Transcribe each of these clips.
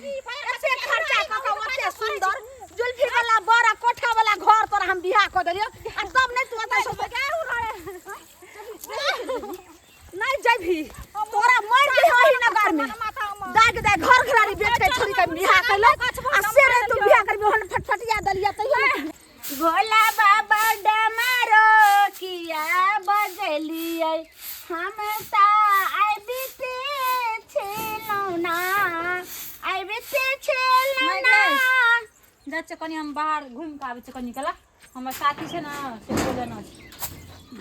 ऐसे खर्चा क के ओते सुंदर जुल्फी वाला बड़ा कोठा वाला घर पर हम बियाह क देलियो आ तब नहीं तू आता सब के नहीं जभी तोरा मर के होई नगर में दाग दे घर घरारी बेच के छोरी के बियाह कैले आ से रे तू बियाह करबी हन फटफटिया दलिया तइयो भोला बाबा डमरो किया बजलिए हम ता आई बीते छेलौना आई बीते छेलौना जाचे कनी हम बाहर घूम के आवे छ कनी कला हमर साथी छ ना से बोले न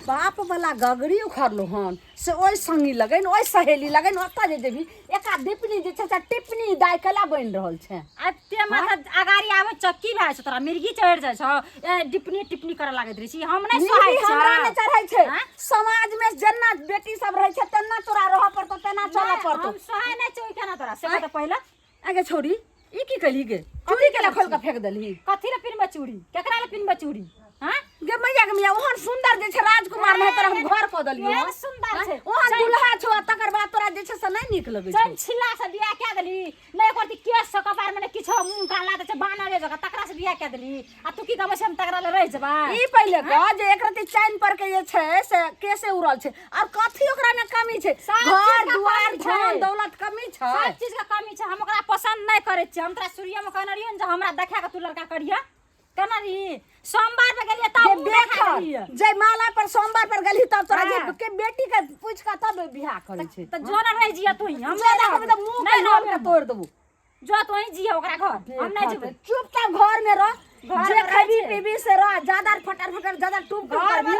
बाप वाला गगड़ी उखड़लो हन से ओइ संगी लगन ओइ सहेली लगन ओता जे देबी एका दीपनी जे छ टिपनी दाय कला बन रहल छै अत्ते माथा अगारी आवे चक्की भाय छ तोरा मिर्गी चढ़ जाय छ डिपनी टिपनी करे लागत रही छी हम नै सहाय छ हमरा नै चढ़ै छै समाज में जन्ना बेटी सब रहै छै तना तोरा रह पड़तो तना चल पड़तो हम सहाय नै छै केना तोरा से त पहिला आगे छोड़ी ई की कली गे चूड़ी केला खोल के फेक देली कथि रे पिनबा चूड़ी केकरा ले पिनबा चूड़ी हां गे मैया के मैया ओहन सुंदर जे छै राजकुमार नै तोरा हम घर क देलियो केहन सुंदर छै ओहन दुल्हा छौ तकर बाद तोरा जे छै से नै नीक लगै छै चल छिल्ला से बियाह के देली नै करती केस स कपार में किछो मुंह काला दे छै बानर जगह तकरा से बियाह के देली आ तू की कहबे से हम तकरा ले रह जेबा ई पहिले कह जे एकरती चैन पर के जे छै से केसे उड़ल छै और कथि ओकरा में कमी छै घर दुआर धन दौलत कमी छै सब चीज का कमी छै हम ओकरा पसंद नै करे छी हम तोरा सूर्य में कहने रहियो जे हमरा देखा के तू लड़का करिया केना री सोमवार पे गेलिए तब देख जय माला पर सोमवार पर गेली तब तोरा जे के बेटी के पूछ के तब बियाह करे छै त जोन रह जिया तू हम ना कहबे त मुंह के नाम के तोड़ देबू जो तू ही जिया ओकरा घर हम नै जेबे चुपचाप घर में रह जे खबी पीबी से रह ज्यादा फटर फटर ज्यादा टूप करबी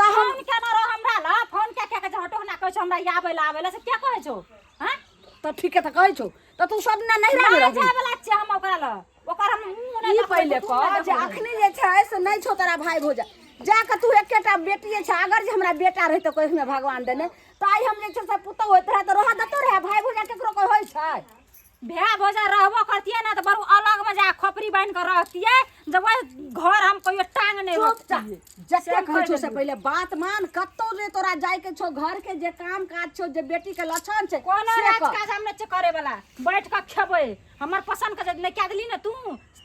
त हम केना रह हमरा ला फोन के के हटो ना कहै छ हमरा आबे ला से क्या कहै छौ हां त ठीक है त कहै छौ त तू सब ना नहीं रह जाय वाला छै हम ओकरा ला ओकर हम मुंह नै पहिले कह जे अखनी जे छै से नै छौ तोरा भाई भोजा जाके तू एकेटा बेटी छै अगर जे हमरा बेटा रहि त कोइ में भगवान देने त आई हम जे छै से पुतो होत रहे त रह दतो रहे भाई भोजा केकरो कोइ होय छै भैया भोजा रहबो करतिए ना त बरु अलग में जा खोपरी बांध के रहतिए जब घर हम कहियो टांग नै रोकतिए जते कहै छौ से पहिले बात मान कत्तो रे तोरा जाय के छौ घर के जे काम काज छौ जे बेटी के लक्षण छै कोनो राज काज हम नै करे वाला बैठ के खेबै हमर पसंद के नै क्या देली ना तू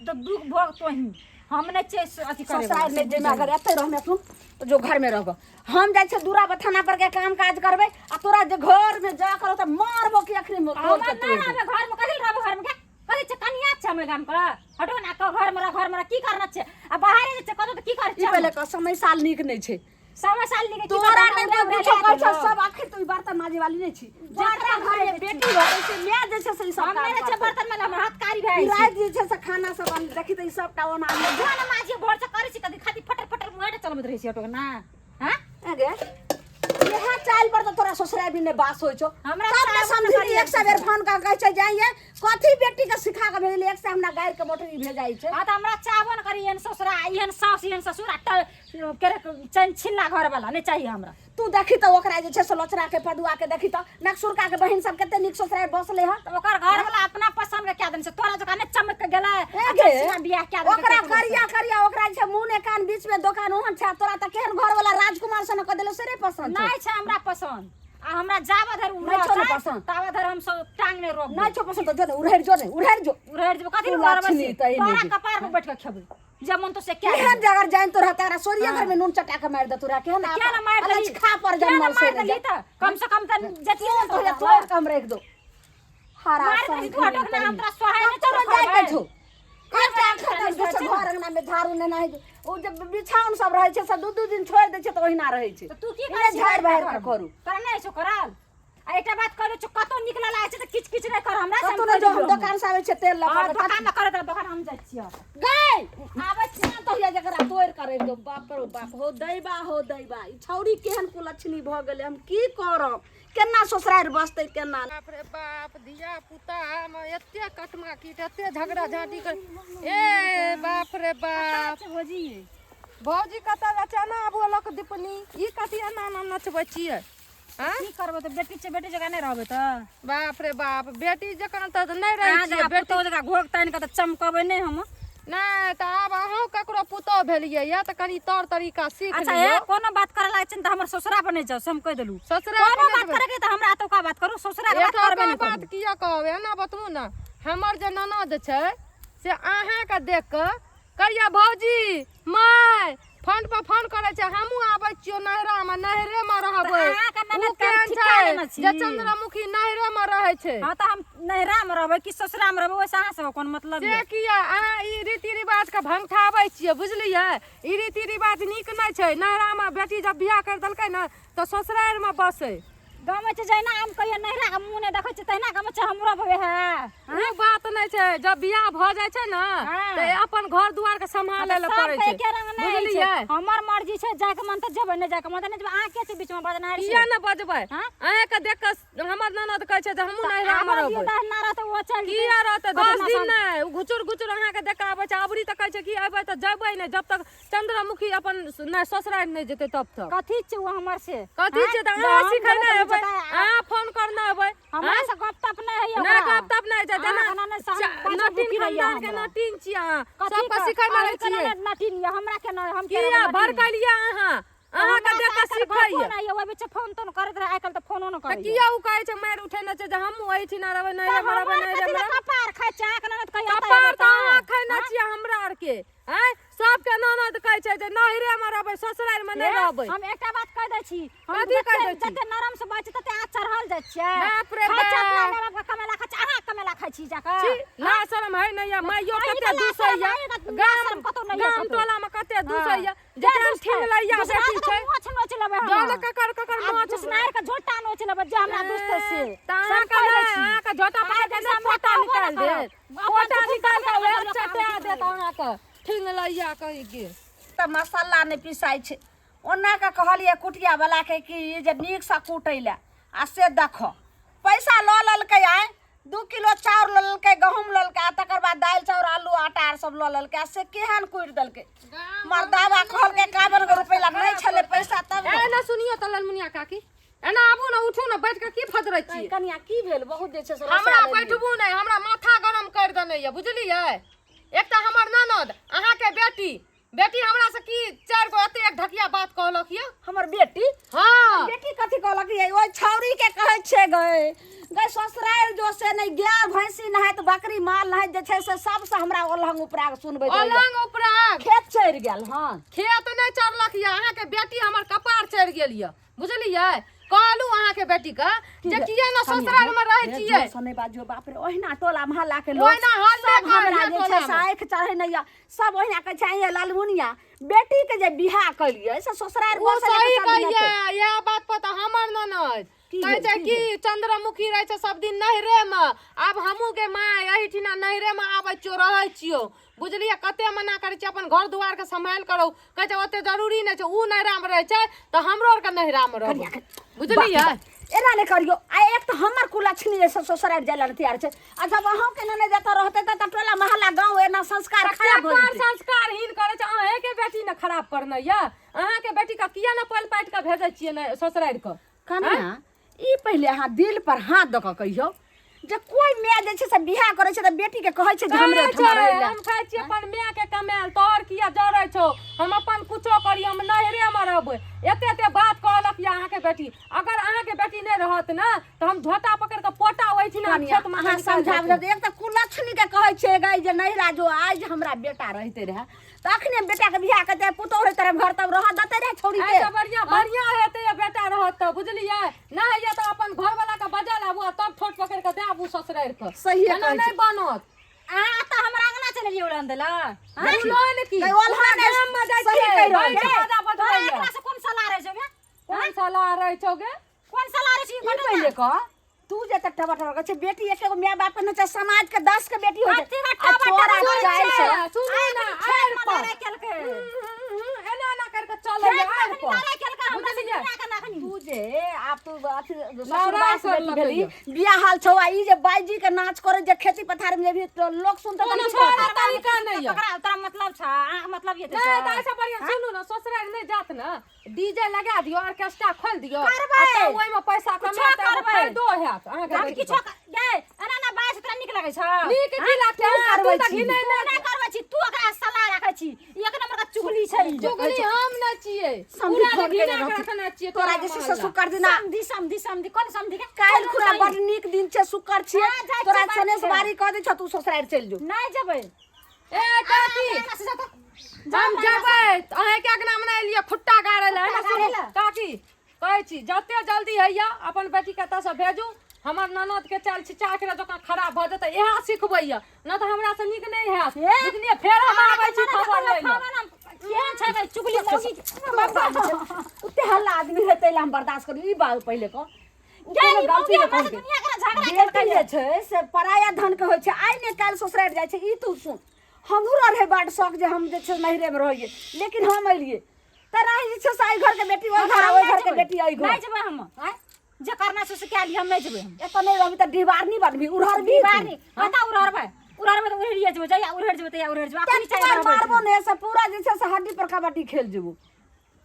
तो दुख भोग तोही हम नै छै अथि करे ससुराल में जे अगर एते रहमे सुन तो जो घर में रहबो हम जाय छै दूरा बथाना पर के काम काज करबै आ तोरा जे घर में जा करो त मारबो कि अखरी में तोड़ के तोड़ ना घर में कथि रहबो घर में के कथि छ कनिया छ हमर गाम का हटो ना को घर में की करना छै आ बाहर जे छ कतो त की कर छै पहिले का समय साल नीक नै छै समय साल नीक तोरा नै कुछो कहै छ सब आखिर तू बर्तन माजे वाली नै छी जेकरा घर में बेटी रहै छै मैं जे छै से सब हम नै छै बर्तन में हमर हाथ कारी भाई रात जे छै से खाना सब देखि त सबटा ओना जान माजे भोर से करे छी कथि खाती फटर फटर मुंह चलबत रहै छी हटो ना हां आगे यहां चाल पर तो तोरा ससुराल भी ने बास होय छो हमरा तब समझी एक से बेर फोन का कहै छै जाइए कथि बेटी के सिखा के भेजले एक से हमरा गायर के मोटरी भेजाई छै हां त हमरा चावन करी एन ससुरा एहन सास एहन ससुर के चैन छिल्ला घर वाला नै चाहिए हमरा तू देखी त ओकरा जे छै से लोचरा के पदुआ के देखी त नक्सुरका के बहिन सब कते निक ससुराल बसले ह त ओकर घर वाला अपना पसंद के क्या देन से तोरा जका नै चमक के गेला अच्छा बियाह क्या देन ओकरा करिया करिया ओकरा जे मुंह ने कान बीच में दुकान ओहन छै तोरा त केहन घर वाला राजकुमार सन क देलो से रे पसंद नै छै हमरा पसंद आ हमरा जावा धर नै छो पसंद तावा धर हम सब टांग नै रोक नै छो पसंद त जो उड़हर जो कथि करबे तोरा कपार पे बैठ के खेबै जमन तो से क्या एहन जगह जाइन तो रहता रे सोरिया घर में नून चटा के मार दे तोरा के ना क्या ना मार दे खा पर जन्मल से कम से कम त जतिए तो तोड़ कम रख दो हरा मार तू हटो ना हमरा सहाय नै चलो जाय के छो कटा खतम घर अंगना में झाड़ू ने नहीं ओ जब बिछाउन सब रहै छै सब दू दिन छोड़ दे छै त ओहिना रहै छै तू की करे झाड़ बाहर का करू कर नै छो कराल आ एकटा बात करे छ कतो निकला लागे छै त किच किच नै कर हमरा तू न जो हम दुकान से आबै छै तेल लगा दुकान में करे त दुकान हम जाय छियै गई आबै छी त ये जकरा तोड़ करे दो बाप रे बाप हो दैबा ई छौरी केहन कुलछनी भ गेले हम की करब केना ससुराल बसतै केना बाप रे बाप धिया पुता हम एते कटमा कीट एते झगड़ा झाटी कर ए बाप रे बाप भौजी कता चना बोलक दीपनी ई कटिया ना नचबै छियै हां की करबो त बेटी जगह नै रहबे त बाप रे बाप बेटी जकन त नै रहै छियै बेटी जगह घोग तान के त चमकबै नै हम नहीं तो अब अहूँ ककरो पुतौ भेलिए या तो कनी तौर तरीका सीख अच्छा लियो। ए कोनो बात करे लागे छ त हमर ससुरा पर नै जाओ हम कह देलु ससुरा कोनो बात करे के त हमरा तो का बात करू ससुरा के बात करबे नै बात किया कहबे ना बतबू ना हमर जे ननद छै से अहाँके देख कऽ कहिया भौजी माय फोन पर फोन करे छै हमहू आबै छियो नहरा में नहरे में रहबै उ केहन छै जे चंद्रमुखी नहरे में रहै छै। हां त हम नहरा में रहबै कि ससुरा में रहबै ओसा से कोन मतलब से किया अहाँ ई रीति रिवाज के भंगठाबै छियै बुझलियै। ई रीति रिवाज नीक नै छै। नहरा में बेटी जब बियाह कर देलकै न त ससुराल में बसै गाँव में जैना हम कहियो नहरा के मुंह ने देखै छै तहिना गाँव में हम रहबै है उ बात नै छै। जब बियाह भ जाय छै न त अपन घर दुआर के संभाले ल पड़ै छै बुझलियै। हमर मर्जी छै जाय के मन त जेबै नै जाय के मन त नै जेबै। अहाँ के छै बीच में बदनारी किया न बजबै अहाँ के देख के हमर ननद कहै छै जे हमहू नहरा में रहबै ना रहत ओ चल किया रहत 10 दिन नै घुचुर घुचुर अहाँ के देख के आबै छै। अबरी त कहै छै कि आबै त जेबै नै जब तक चंद्रमुखी अपन ससुराल नै जेतै तब तक। कथी छै वो हमर से कथी छै त अहाँ सिखै नै हेबै अहाँ फोन करना हेबै हमरा से गप तप नै है ना गप तप नै छै जना नटीन खानदान के नटीन छी अहाँ सब के सिखै नै छियै नटीन हमरा के हम किया भड़कलिया अहाँ के देख के सिखैया नै ओइ बीच फोन तोन करत रहे। आइ काल त फोनो न करै किया उ कहै छै मार उठै न छै जे हमहू एही छी ना रहबै नै रहबै नै रहबै कपार खाय चाक ननद कहिया कपार त अहाँ खाय न छियै हमरा आर के हैं सबके ननद कहै छै जे नहरे में रहबै ससुराल में नै रहबै। हम एकटा बात कह दै छी हम कथी कह दै छी जते नरम से बात तते आ चढ़ल जाय छै बाप रे बाप कमेला खा अहाँ कमेला खाय छी जाका ला शरम है नै या माइयो कते दूसैया गाम गाम टोला में कते दूसैया जेकरा ठिन लैया बेटी छै मोछ नोच लेबै हम जान ककर मोछ सुनार के झोटा नोच लेबै जे हमरा दोस्त से ताहा का झोटा पकड़ के ना फोटा निकाल दे फोटा निकाल के वे चटा दे ताहा का ठिन लैया कहि के त मसाला नै पिसाई छै। ओना का कहलिए कुटिया वाला के कि जे नीक से कुटैला आ से देखो पैसा ल ललकै आय 2 किलो चाउर ल ललकै गहूम ल ललकै तकर बाद दाल चाउर आलू आटा आर सब ल ललकै से केहन कुट देलकै मर्दावा कहल के 51 रुपया नै छले पैसा तब ए ना सुनियो त ललमुनिया काकी एना आबू न उठू न बैठ के की फजरै छी कनिया की भेल बहुत दे छै हमरा बैठबू नै हमरा माथा गरम कर देने या बुझलियै। एक त हमर ननद अहाँ के बेटी हमरा से की 4 गो एते एक ढकिया बात कहलक या हमर बेटी हां बेटी कथी कहलक ये ओइ छौरी के कहै छै गए ससुराल जो से नै गाय भैंसी नहाय त बकरी माल नहाय जे छै से सब से हमरा ओलहंग उपराग सुनबै ओलहंग उपराग खेत चढ़ गेल हां खेत नै चढ़लक या अहाँ के बेटी हमर कपार चढ़ गेल या बुझलियै। कहलू अहाँ के बेटी का जे किया न ससुराल में रहै छियै सने बाजो बाप रे ओहिना टोला महल्ला के लोग ओहिना हल्ला हमरा जे छै से आँख चढ़ै नै या सब ओहिना कहै छै ये लालमुनिया बेटी के जे बियाह कलियै से ससुराल वो सही कहिए या बात पर त हमर ननद कहै छै कि चंद्रमुखी रहै छै सब दिन नहरे में आब हमहू के माय एही ठिना नहरे में आबै छियो रहै छियो बुझलियै। कते मना करै छै अपन घर दुआर के संभाल करो कहै छै ओते जरूरी नै छै उ नहरा में रहै छै त हमरो आर के नहरा में रहबै बुझलियै। एना नै करियो आ एक त हमर कुलछनी जे ससुराल जाला तैयार छै आ जब अहाँ के न जाता रहते त टोला महल्ला गांव एना संस्कार खराब हो जेतै संस्कारहीन करे छै अहाँ के बेटी न खराब करना या अहाँ के बेटी का किया न पल पाट के भेजै छियै न ससुराल के कन्या ई पहिले अहाँ दिल पर हाथ द क कहियो जे कोई माय जे छै से बियाह करे छै त बेटी के कहै छै जे हमरे ठमा रहै ले हम खाइ छी अपन माय के कमाल तोहर किया जरै छौ हम अपन कुछो करी हम नहरे में रहबै एते एते बात कहलक या अहाँ के बेटी अगर अहाँ के बेटी नै रहत न त हम झोटा पकड़ के पोटा होई छी न खेत में अहाँ समझाब जे एक त कुलछनी के कहै छै गई जे नहिरा जो आज हमरा बेटा रहते रहे त अखने बेटा के बियाह करते पुतौ रे तरह घर तब रह दते रे छोड़ी के ऐसा बढ़िया हेते बेटा रहत त बुझलियै ना या त अपन घर वाला के बजा लाबू तब ठोट पकड़ के दे आबू ससुराल के सही है नै बनत अहाँ त हमरा अंगना चले लियो उड़ान देला लोन की ओलहा ने गाम में जाय सही छै कहि रहल छै बाजा बजबै एकरा से कोन सलाह रहै छै गे कोन सलाह रहै छौ गे कोन सलाह रहै छै ई पहिले कह तू जे तक टमाटर के छै बेटी एकेगो माय बाप न छै समाज के 10 के बेटी हो छै आ छोरा चाहे छै सुन ना आर पर केलके एना ना करके चले आर पर हमरा से बियाह के नाखनी तू जे आप तू ससुरबास बेटी भेली बियाह हाल छौ आ ई जे बाईजी के नाच करे जे खेती पथार में भी लोग सुनते कोनो छोरा तरीका नै है ओकरा तोरा मतलब छ मतलब ये नै त ऐसा बढ़िया सुनू ना ससुराल नै जात ना डीजे लगा दियो ऑर्केस्ट्रा खोल दियो करबै ओइ में पैसा कमाते फायदो हैत अहाँ के हम किछो गे एना ना बास तोरा नीक लागै छ नीक की लागते करबै छी नै करबै छी तू ओकरा सलाह राखै छी एक नंबर का चुगली छै ई। चुगली हम ना छिए समधी पूरा फोन घिना केने के रहती। रखना छिए तोरा जैसे ससुर कर देना समधी कोन समधी के काल खुरा बड़ नीक दिन छै शुक्र छियै हाँ, जा, तोरा चुप सनेस कर। बारी कह दे छ तू ससुराल चल जो नहीं जेबै। ए काकी हम जेबै अहे के नाम ना एलिए खुट्टा गाड़े ले ना सुनो काकी कहै छी जते जल्दी हैया अपन बेटी के एतऽ से भेजू हमर ननद के चाल छिचा के जका खराब भ जतै इहा सिखबैया न त हमरा से नीक नहीं हैत बुझलिए फेर हम आबै छी खबर लै ले केहन छै गै चुगली मौगी उते हल्ला आदमी हेतै ला हम बर्दाश्त करू ई बात पहिले को गई मौगी हमरा से दुनिया के झगड़ा बेटी जे छै से पराया धन के होइ छै आइ ने काल ससुराल जाइ छै ई तू सुन हमरो रहे बात शौक जे हम जे छै नहिरे में रहिए लेकिन हम एलिए तरा जे छै से आई घर के बेटी ओइ घर ओइ घर के बेटी आई घर नहीं जेबै हम जे करना से क्या लिए हम नहीं जेबै हम एत नहीं रहबी त डिबारनी बनबी उड़हर भी बारी पता उड़हर में तो उड़िए जेबै जया उड़हर जेबै तया उड़हर जेबै अपनी चाहिए मारबो ने से पूरा जे छै से हड्डी पर कबड्डी खेल जेबो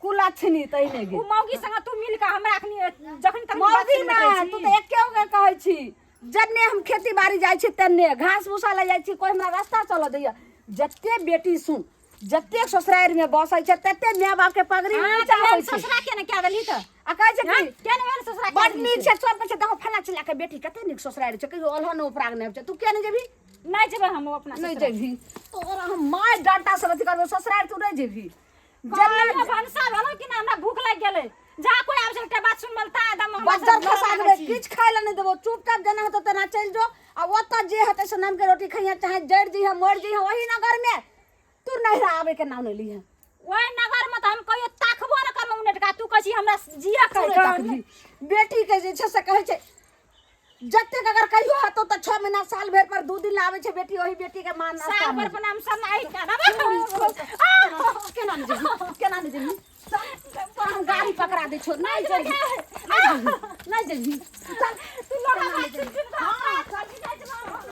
कुला छनी तई ने गे उ मौगी संग तू मिल के हमरा अखनी जखन तक मौगी ना तू त एके गो कहै छी जन्ने हम खेती बाड़ी जाइ छी तन्ने घास भूसा ले जाइ छी कोई हमरा रास्ता चल दैया जत्ते बेटी सुन जत्ते ससुराल में बसै छै तत्ते माय बाप के पगड़ी नीचा होइ छै ससुरा के ने क्या दली त आ कहै छै कि क्या ने मेरे ससुरा बड नीक छै सब कहै छै देखो फला चिल्ला के बेटी कते नीक ससुराल छै कहियो अलह न उपराग नै छै तू किया नै जेबी नहीं जेबै हम अपना नहीं जेबी तोरा हम माय डांटा से अथी करबो ससुराल तू नहीं जेबी जन्नत भनसा भेलो कि ना हमरा भूख लाग गेलै जा कोई आब से एकटा बात सुन मलता एकदम बज्जर खसा देबे किछ खाय ला नहीं देबो चुपचाप जेना होतो तना चल जो आ ओत जे हते से नाम के रोटी खइया चाहे जड़ जी है मर जी है वही नगर में तू नहीं आवे के नाम नहीं ली है ओए नगर में त हम कहियो ताकबो न करम मिनट का तू कहछी हमरा जिया कह बेटी के जे छै से कहै छै जत्ते अगर कहियो हतो त 6 महीना साल भर पर 2 दिन लावे छै बेटी वही बेटी के मान नाश्ता साल भर पर नाम सब नहीं केना नहीं जेबी तो हम गाड़ी पकड़ा दे छोड़ नहीं जेबी नहीं जेबी तू लोग